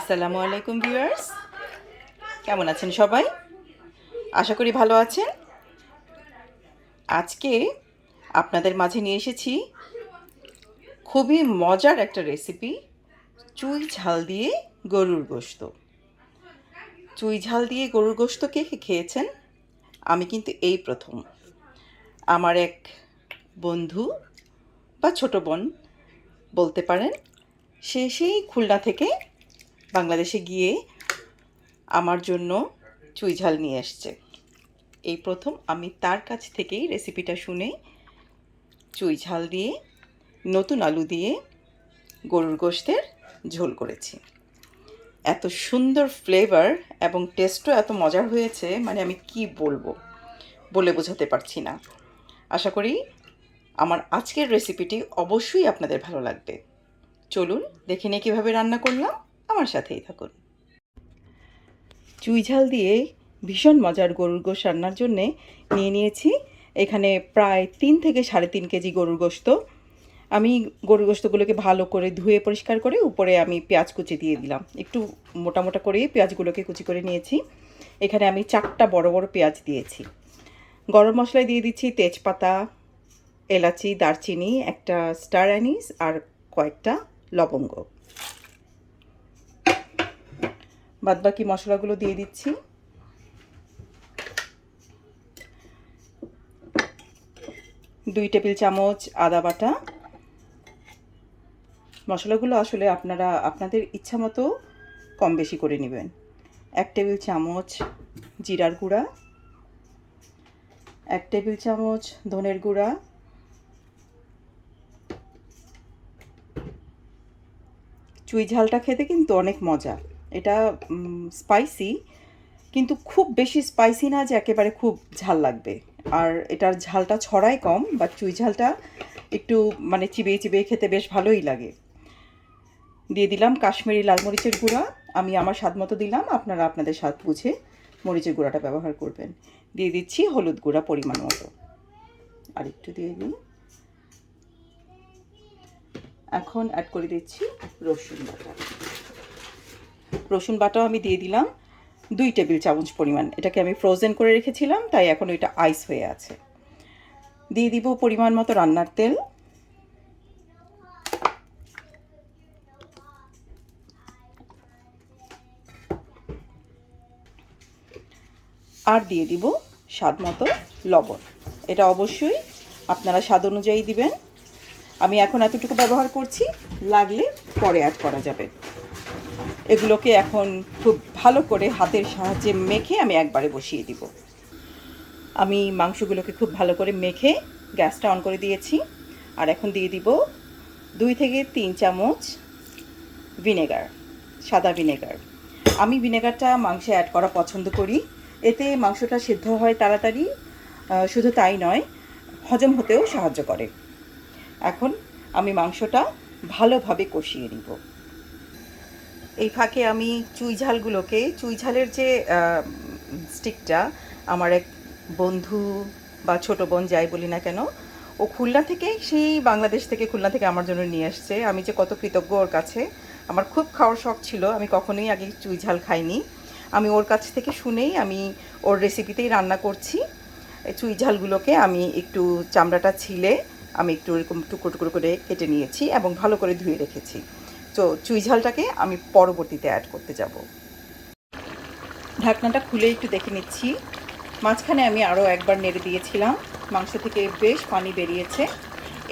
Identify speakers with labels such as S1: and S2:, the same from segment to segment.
S1: আসসালামু আলাইকুম ভিউয়ার্স, কেমন আছেন সবাই? আশা করি ভালো আছেন। আজকে আপনাদের মাঝে নিয়ে এসেছি খুবই মজার একটা রেসিপি, চুই ঝাল দিয়ে গরুর গোশত। চুই ঝাল দিয়ে গরুর গোশত কে কে খেয়েছেন? আমি কিন্তু এই প্রথম। আমার এক বন্ধু বা ছোট বোন বলতে পারেন, সে সেই খুলনা থেকে বাংলাদেশে গিয়ে আমার জন্য চুই ঝাল নিয়ে এসছে। এই প্রথম আমি তার কাছ থেকেই রেসিপিটা শুনে চুই ঝাল দিয়ে নতুন আলু দিয়ে গরুর গোশতের ঝোল করেছি। এত সুন্দর ফ্লেভার এবং টেস্টও এত মজার হয়েছে, মানে আমি কি বলবো, বলে বোঝাতে পারছি না। আশা করি আমার আজকের রেসিপিটি অবশ্যই আপনাদের ভালো লাগবে। চলুন দেখে নিয়ে কীভাবে রান্না করলাম, আমার সাথেই থাকুন। চুই ঝাল দিয়ে ভীষণ মজার গরুর গোশত রান্নার জন্যে নিয়ে নিয়েছি এখানে প্রায় 3 থেকে 3.5 কেজি গরুর গোশত। আমি গরুর গোশতগুলোকে ভালো করে ধুয়ে পরিষ্কার করে উপরে আমি পেঁয়াজ কুচি দিয়ে দিলাম। একটু মোটা মোটা করে পেঁয়াজগুলোকে কুচি করে নিয়েছি। এখানে আমি 4টা বড় বড় পেঁয়াজ দিয়েছি। গরম মশলা দিয়ে দিচ্ছি তেজপাতা, এলাচি, দারচিনি, একটা স্টার অ্যানিস আর কয়েকটা লবঙ্গ। বাদবাকি মশলাগুলো দিয়ে দিচ্ছি। দুই টেবিল চামচ আদা বাটা। মশলাগুলো আসলে আপনারা আপনাদের ইচ্ছা মতো কম বেশি করে নেবেন। 1 টেবিল চামচ জিরার গুঁড়া, 1 টেবিল চামচ ধনের গুঁড়া, চুই ঝালটা খেতে কিন্তু অনেক মজা। এটা স্পাইসি, কিন্তু খুব বেশি স্পাইসি না যে একেবারে খুব ঝাল লাগবে। আর এটার ঝালটা ছড়ায় কম, বা চুই ঝালটা একটু মানে চিবিয়ে চিবিয়ে খেতে বেশ ভালোই লাগে। দিয়ে দিলাম কাশ্মীরি লাল মরিচের গুঁড়া। আমি আমার স্বাদ মতো দিলাম, আপনারা আপনাদের স্বাদ বুঝে মরিচের গুঁড়াটা ব্যবহার করবেন। দিয়ে দিচ্ছি হলুদ গুঁড়া পরিমাণ মতো, আর একটু দিয়ে দিই। এখন অ্যাড করে দিচ্ছি রসুন বাটা। রসুন বাটাও আমি দিয়ে দিলাম 2 টেবিল চামচ পরিমাণ। এটাকে আমি ফ্রোজেন করে রেখেছিলাম, তাই এখন ওইটা আইস হয়ে আছে। দিয়ে দিব পরিমাণ মতো রান্নার তেল, আর দিয়ে দিব স্বাদ মতো লবণ। এটা অবশ্যই আপনারা স্বাদ অনুযায়ী দিবেন। আমি এখন এতটুকু ব্যবহার করছি, লাগলে পরে অ্যাড করা যাবে। এগুলোকে এখন খুব ভালো করে হাতের সাহায্যে মেখে আমি একবারে বসিয়ে দিব। আমি মাংসগুলোকে খুব ভালো করে মেখে গ্যাসটা অন করে দিয়েছি। আর এখন দিয়ে দিব 2 থেকে 3 চামচ ভিনেগার, সাদা ভিনেগার। আমি ভিনেগারটা মাংসে অ্যাড করা পছন্দ করি, এতে মাংসটা সিদ্ধ হয় তাড়াতাড়ি। শুধু তাই নয়, হজম হতেও সাহায্য করে। এখন আমি মাংসটা ভালোভাবে কষিয়ে নিব। এই ফাঁকে আমি চুই ঝালের যে স্টিকটা আমার এক বন্ধু বা ছোটো বোন যাই বলি না কেন, ও খুলনা থেকে, সেই বাংলাদেশ থেকে খুলনা থেকে আমার জন্য নিয়ে আসছে। আমি যে কত কৃতজ্ঞ ওর কাছে। আমার খুব খাওয়ার শখ ছিল, আমি কখনোই আগে চুই ঝাল খাইনি। আমি ওর কাছ থেকে শুনেই আমি ওর রেসিপিতেই রান্না করছি। চুই ঝালগুলোকে আমি একটু চামড়াটা ছিলে আমি একটু এরকম টুকরো টুকরো করে কেটে নিয়েছি এবং ভালো করে ধুয়ে রেখেছি। তো চুই ঝালটাকে আমি পরবর্তীতে অ্যাড করতে যাব। ঢাকনাটা খুলে একটু দেখে নিচ্ছি। মাঝখানে আমি আরও একবার নেড়ে দিয়েছিলাম। মাংস থেকে বেশ পানি বেরিয়েছে।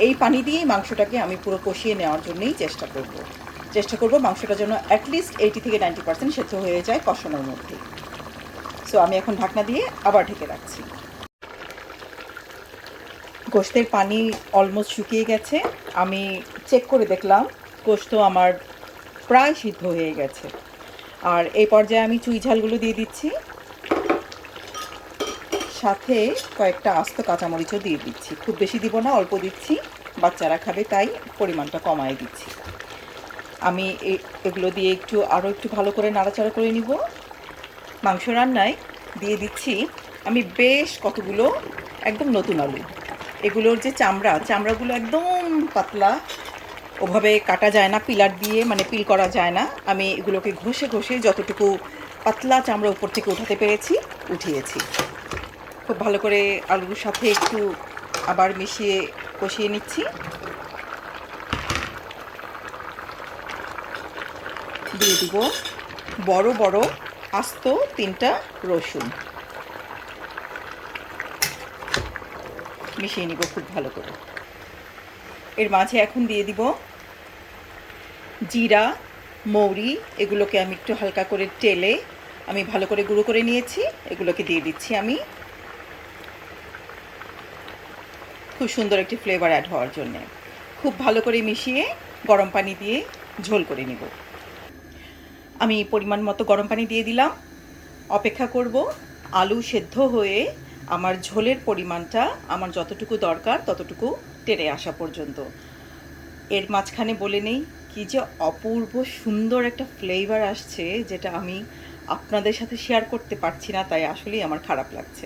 S1: এই পানি দিয়েই মাংসটাকে আমি পুরো কষিয়ে নেওয়ার জন্যই চেষ্টা করব মাংসটা যেন অ্যাটলিস্ট 80 থেকে 90% সেদ্ধ হয়ে যায় কষানোর মধ্যে। সো আমি এখন ঢাকনা দিয়ে আবার ঢেকে রাখছি। গোশতের পানি অলমোস্ট শুকিয়ে গেছে। আমি চেক করে দেখলাম গোশত আমার প্রায় সিদ্ধ হয়ে গেছে। আর এই পর্যায়ে আমি চুই ঝালগুলো দিয়ে দিচ্ছি, সাথে কয়েকটা আস্ত কাঁচামরিচও দিয়ে দিচ্ছি। খুব বেশি দিব না, অল্প দিচ্ছি, বাচ্চারা খাবে তাই পরিমাণটা কমায় দিচ্ছি। আমি এগুলো দিয়ে আরও একটু ভালো করে নাড়াচাড়া করে নিব। মাংস রান্নায় দিয়ে দিচ্ছি আমি বেশ কতগুলো একদম নতুন আলু। এগুলোর যে চামড়াগুলো একদম পাতলা, ওভাবে কাটা যায় না, পিলার দিয়ে মানে পিল করা যায় না। আমি এগুলোকে ঘষে ঘষে যতটুকু পাতলা চামড়া উপর থেকে উঠাতে পেরেছি উঠিয়েছি। খুব ভালো করে আলুর সাথে একটু আবার মিশিয়ে কষিয়ে নিচ্ছি। দিয়ে দিব বড় বড় আস্ত 3টা রসুন, মিশিয়ে নিব খুব ভালো করে। এর মাঝে এখন দিয়ে দিব জিরা, মৌরি, এগুলোকে আমি একটু হালকা করে তেলে আমি ভালো করে গুঁড়ো করে নিয়েছি, এগুলোকে দিয়ে দিচ্ছি আমি, খুব সুন্দর একটি ফ্লেভার অ্যাড হওয়ার জন্যে। খুব ভালো করে মিশিয়ে গরম পানি দিয়ে ঝোল করে নিব। আমি পরিমাণ মতো গরম পানি দিয়ে দিলাম, অপেক্ষা করব আলু সেদ্ধ হয়ে আমার ঝোলের পরিমাণটা আমার যতটুকু দরকার ততটুকু টেনে আসা পর্যন্ত। এর মাঝখানে বলে নেই কি যে অপূর্ব সুন্দর একটা ফ্লেভার আসছে, যেটা আমি আপনাদের সাথে শেয়ার করতে পারছি না, তাই আসলেই আমার খারাপ লাগছে।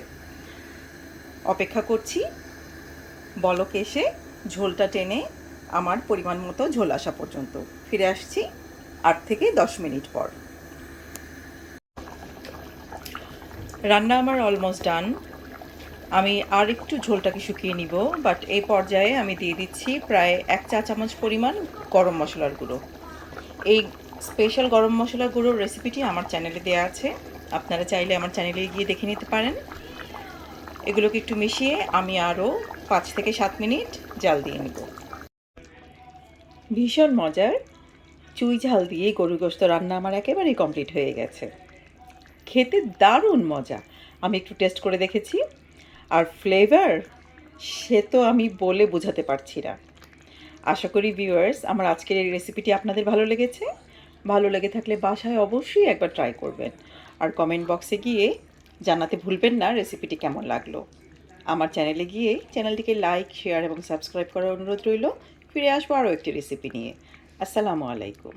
S1: অপেক্ষা করছি বলক এসে ঝোলটা টেনে আমার পরিমাণ মতো ঝোল আসা পর্যন্ত। ফিরে আসছি 8 থেকে 10 মিনিট পর। রান্না আমার অলমোস্ট ডান। আমি আর একটু ঝোলটাকে শুকিয়ে নিব, বাট এই পর্যায়ে আমি দিয়ে দিচ্ছি প্রায় 1 চা চামচ পরিমাণ গরম মশলার গুঁড়ো। এই স্পেশাল গরম মশলার গুঁড়োর রেসিপিটি আমার চ্যানেলে দেওয়া আছে, আপনারা চাইলে আমার চ্যানেলে গিয়ে দেখে নিতে পারেন। এগুলোকে একটু মিশিয়ে আমি আরও 5 থেকে 7 মিনিট জাল দিয়ে নিব। ভীষণ মজার চুইঝাল দিয়ে গরুর গোশত রান্না আমার একেবারেই কমপ্লিট হয়ে গেছে। খেতে দারুণ মজা, আমি একটু টেস্ট করে দেখেছি, আর ফ্লেভার সে তো আমি বলে বোঝাতে পারছি না। আশা করি ভিউয়ার্স আমার আজকের এই রেসিপিটি আপনাদের ভালো লেগেছে। ভালো লেগে থাকলে বাসায় অবশ্যই একবার ট্রাই করবেন, আর কমেন্ট বক্সে গিয়ে জানাতে ভুলবেন না রেসিপিটি কেমন লাগলো। আমার চ্যানেলে গিয়ে চ্যানেলটিকে লাইক, শেয়ার এবং সাবস্ক্রাইব করার অনুরোধ রইল। ফিরে আসবো আরও একটি রেসিপি নিয়ে। আসসালামু আলাইকুম।